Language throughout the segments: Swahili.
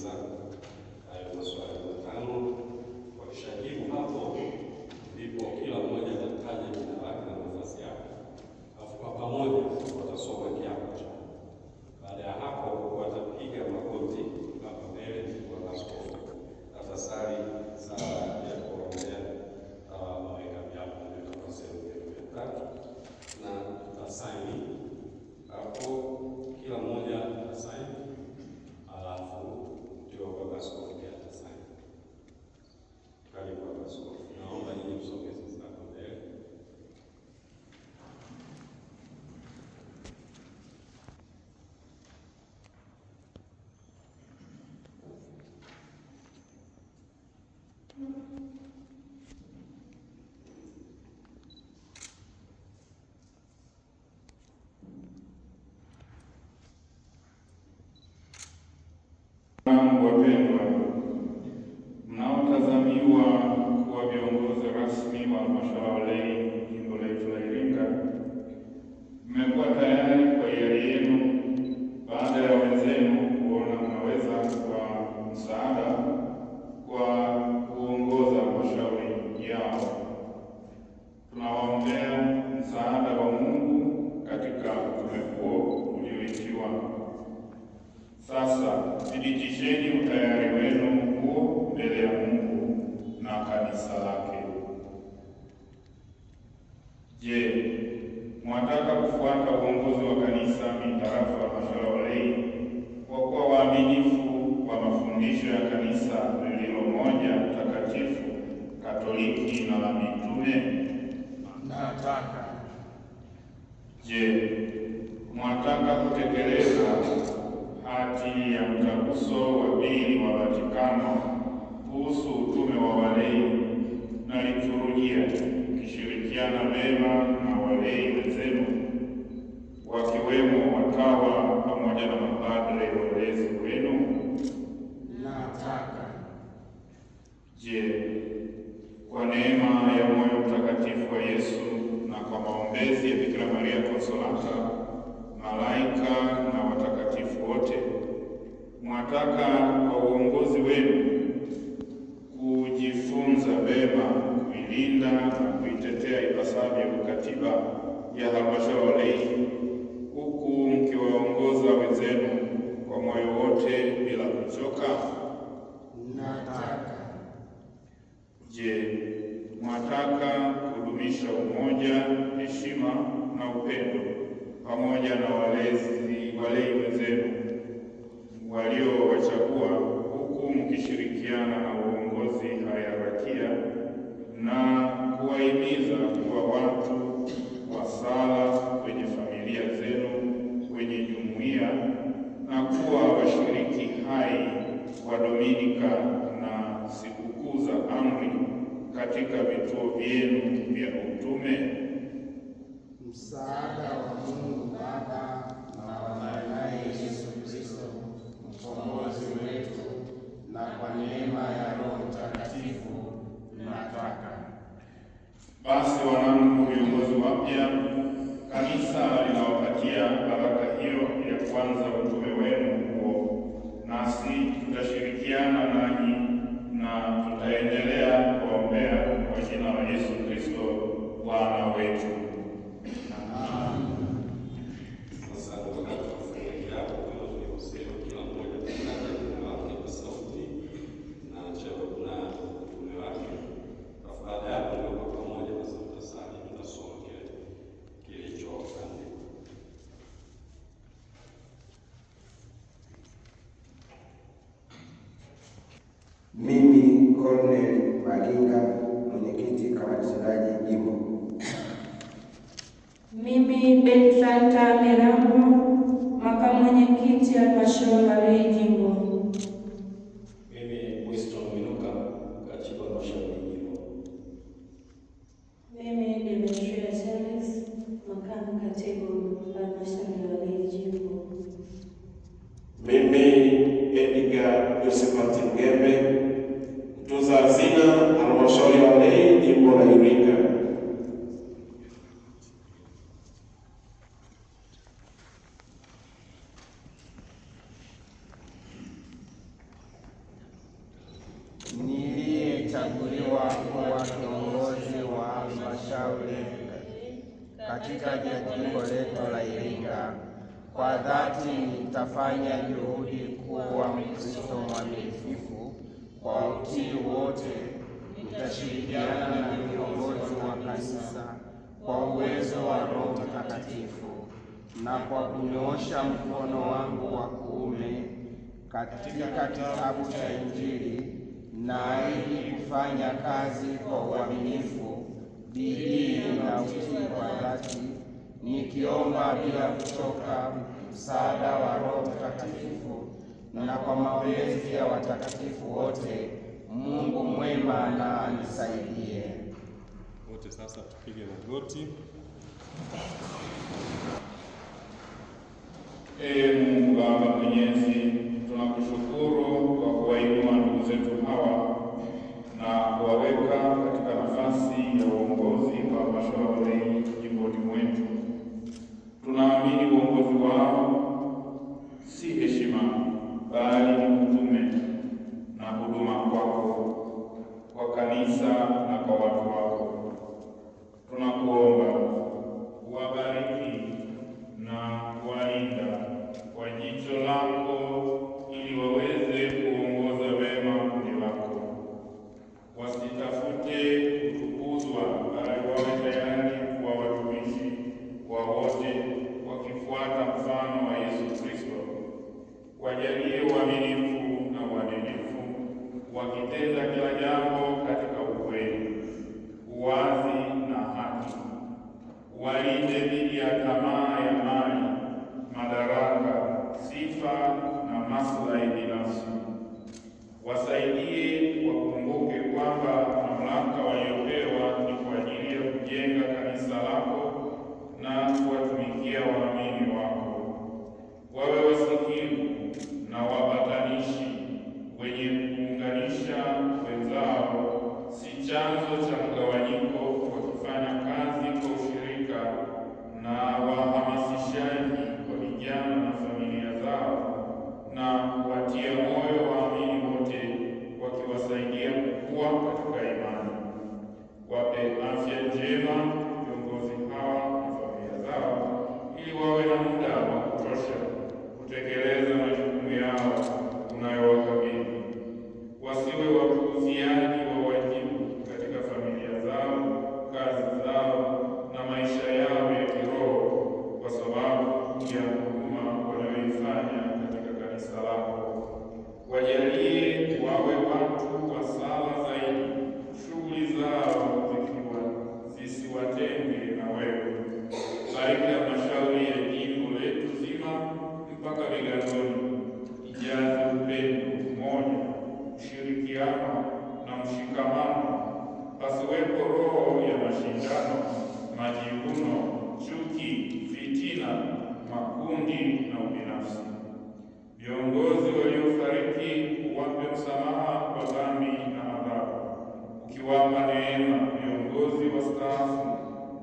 kuuliza hayo maswali matano. Wakishajibu hapo, ndipo kila mmoja atataja jina lake na nafasi yake, alafu kwa pamoja watasoma kiapo chao. Baada ya hapo, watapiga magoti hapa mbele kwa askofu, atasali sala ya kuombea waweka viapo, ndio tafasiri ya tatu, na tutasaini hapo, kila mmoja atasaini, alafu ndio baba askofu pia atasaini. Karibu baba askofu, naomba nyinyi msogeze sana mbele. Wapendwa, mnaotazamiwa kuwa viongozi rasmi wa halmashauri ya walei jimbo letu la Iringa, mmekuwa tayari kwa hiari yenu baada ya wenzenu kuona mnaweza kwa msaada kwa kuongoza halmashauri yao. Tunawaombea msaada wa Mungu katika utume huo ulioitiwa. Sasa thibitisheni utayari wenu huo mbele ya Mungu na kanisa lake. Je, mwataka kufuata uongozi wa kanisa mitarafu halmashauri ya walei kwa kuwa waaminifu wa mafundisho ya kanisa lililo moja, takatifu, Katoliki na la mitume? Nataka. Je, mwataka kutekeleza hati ya mtaguso wa pili wa Vatikano kuhusu utume wa walei na liturujia, kishirikiana vema na walei wenzenu wakiwemo watawa pamoja na mapadre walezi wenu? Nataka. Je, kwa neema ya moyo mtakatifu wa Yesu na kwa maombezi ya Bikira Maria Konsolata, malaika na watakatifu wote, mwataka kwa uongozi wenu kujifunza vema kuilinda na kuitetea ipasavyo katiba ya halmashauri ya walei, huku mkiwaongoza wenzenu kwa moyo wote bila kuchoka? Nataka. Je, mwataka kudumisha umoja, heshima na upendo pamoja na walei wenzenu waliowachagua, huku mkishirikiana na uongozi hayarakia na kuwahimiza kuwa watu wa sala kwenye familia zenu, kwenye jumuiya, na kuwa washiriki hai wa Dominika na sikukuu za amri katika vituo vyenu vya utume? Msaada wa Mungu Baba na wa mwanaye Yesu Kristo mkombozi wetu, na kwa neema ya Roho Mtakatifu nataka. Basi wanangu viongozi wapya, kanisa linawapatia baraka hiyo ya kwanza utume wenu huo, nasi tutashirikiana nanyi na tutaendelea kuombea kwa jina la Yesu Kristo Bwana wetu. Mimi Cornel Maginga, mwenyekiti kamati tendaji jimbo. Mimi Betranta Mirambo, makamu mwenyekiti halmashauri ya walei jimbo. Mimi Winston Minuka, katibu halmashauri jimbo. Mimi Demetria Charles, makamu katibu halmashauri ya walei jimbo. Mimi Edgar Josephat Ngembe, mtunza hazina halmashauri ya walei jimbo la Iringa. dhati nitafanya juhudi kuwa Mkristo mwaminifu kwa utii wote. Nitashirikiana na viongozi wa kanisa kwa uwezo wa Roho Mtakatifu, na kwa kunyoosha mkono wangu wa kuume katika kitabu cha Injili, naahidi kufanya kazi kwa uaminifu, bidii na utii kwa dhati, nikiomba bila kuchoka msaada wa Roho Mtakatifu, na kwa maombezi ya watakatifu wote. Mungu mwema na anisaidie. Wote sasa tupige magoti. Mungu Baba Mwenyezi, tunakushukuru kwa kuwainua ndugu zetu hawa na kuwaweka katika nafasi ya uongozi wa halmashauri jimboni mwetu. Tunaamini uongozi wao si heshima, bali ni utume na huduma kwako, kwa kanisa na kwa watu wako. Tunakuomba uwabariki na kuwalinda kwa jicho lako, ili waweze kuongoza wema kundi lako. Wasitafute kutukuzwa, bali wawe tayari kuwa watumishi kwa wote, wakifuata mfano wa Yesu Kristo. Wajalie uaminifu na uadilifu, wakitenda kila jambo katika ukweli, uwazi na haki. Walinde dhidi ya tamaa ya mali, madaraka, sifa na maslahi binafsi. Wasaidie wakumbuke kwamba mamlaka waliopewa ni kwa ajili ya kujenga kanisa lako na kuwatumikia waamini wako. Wawe wasikivu na wapatanishi, wenye kuunganisha wenzao, si chanzo cha mgawanyiko, wakifanya kazi kwa ushirika, na wahamasishaji wa vijana na familia zao, na kuwatia moyo waamini wote, wakiwasaidia kukua katika imani. Wape afya njema viongozi hawa na familia zao, ili wawe na muda wa kutosha kutekeleza majukumu yao unayowakabidhi. Wasiwe wapuuziaji wa wajibu katika familia zao, kazi zao na maisha yao ya kiroho, kwa sababu ya huduma wanayoifanya katika kanisa lako. Wajalie wawe watu wa sala zaidi, shughuli zao zisiwatenge na wewe. Bariki halmashauri ya jimbo letu zima mpaka Vigandoni, ijaze upendo, umoja, ushirikiano na mshikamano. Pasiwepo roho ya mashindano, majivuno, chuki, fitina, makundi na ubinafsi. Viongozi waliofariki uwape msamaha kwa dhambi na adhabu, ukiwapa neema viongozi wastaafu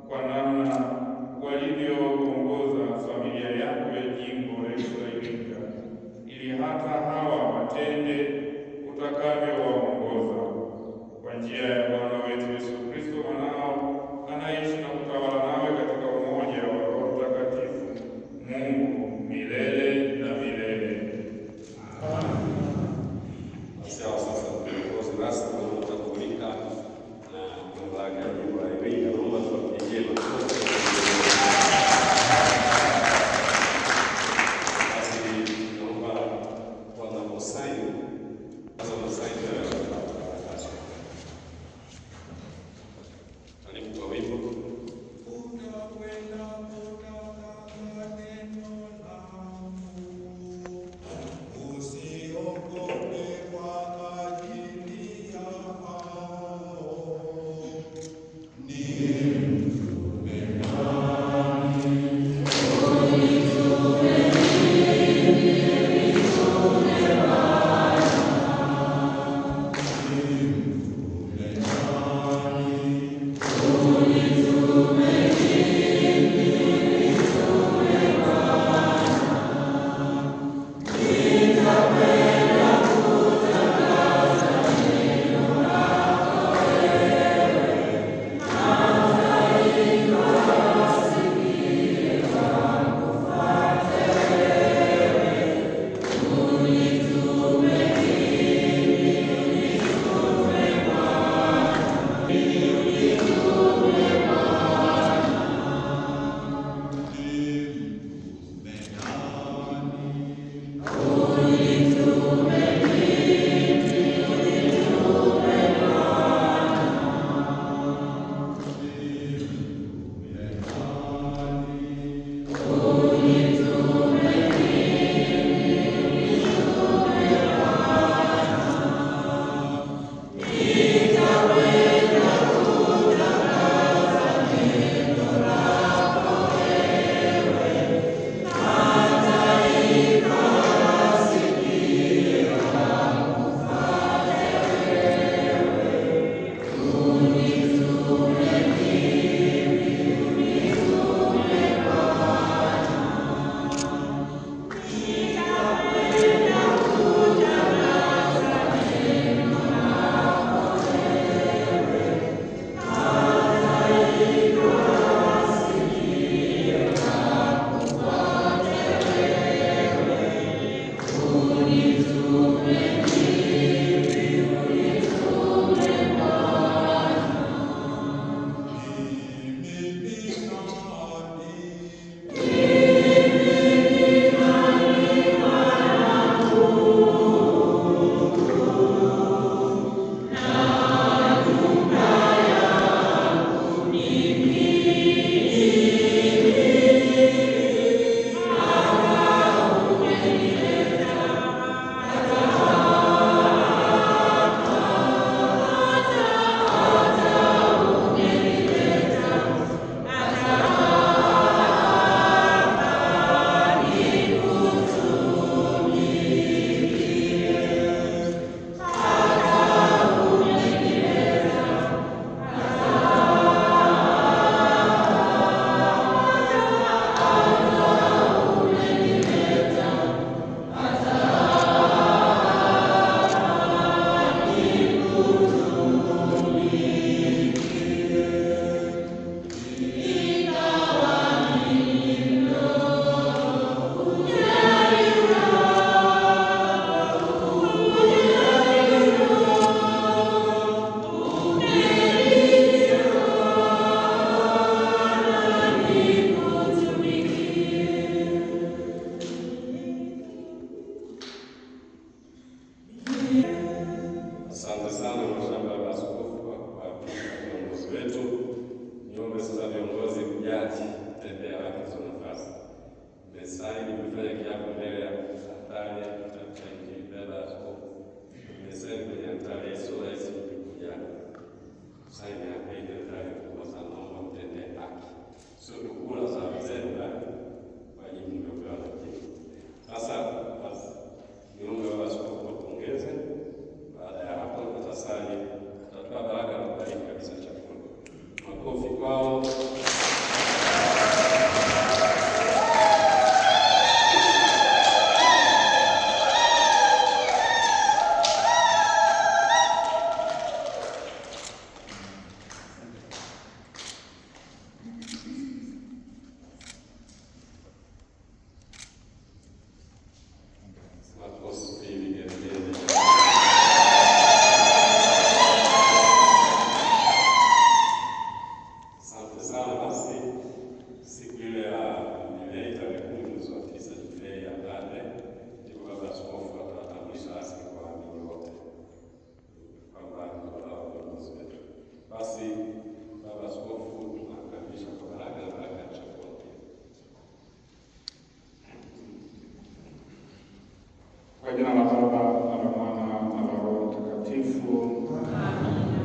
kwa namna walivyoongoza familia yako ya jimbo letu la Iringa, ili hata hawa watende utakavyowaongoza. Kwa njia ya Bwana wetu Yesu Kristo mwanao, anaishi na kutawala nawe katika umoja wa Roho Mtakatifu, Mungu milele na milele. Sawa, sasa viongozi rasmi wanaotambulika na mamlaka ya jimbo la Iringa, naomba tuwapigie makofi. Basi naomba wanaposaini sasa, masaini Kwa jina la Baba na la Mwana na la Roho Mtakatifu. Amina.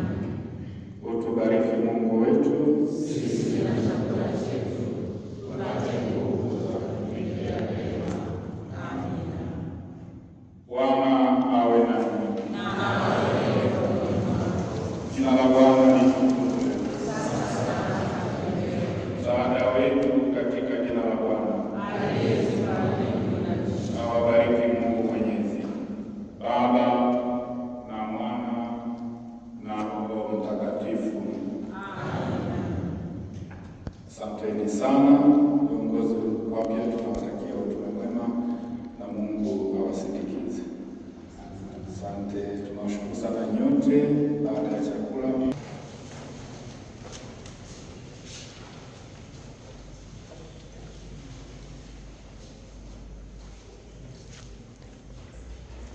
Utubariki Mungu wetu Sisi na chakula chetu, tupate nguvu za kutumikia mema. Amina. Bwana awe nanyi. Na awe Jina la Bwana litukuzwe. Msaada wetu katika jina la Bwana. Awabariki Mungu Mwenyezi, Baba na Mwana na Roho Mtakatifu. Asanteni sana viongozi wapya, tunawatakia utume mwema na Mungu awasindikize. Asante, tunawashukuru sana nyote. Baada ya chakula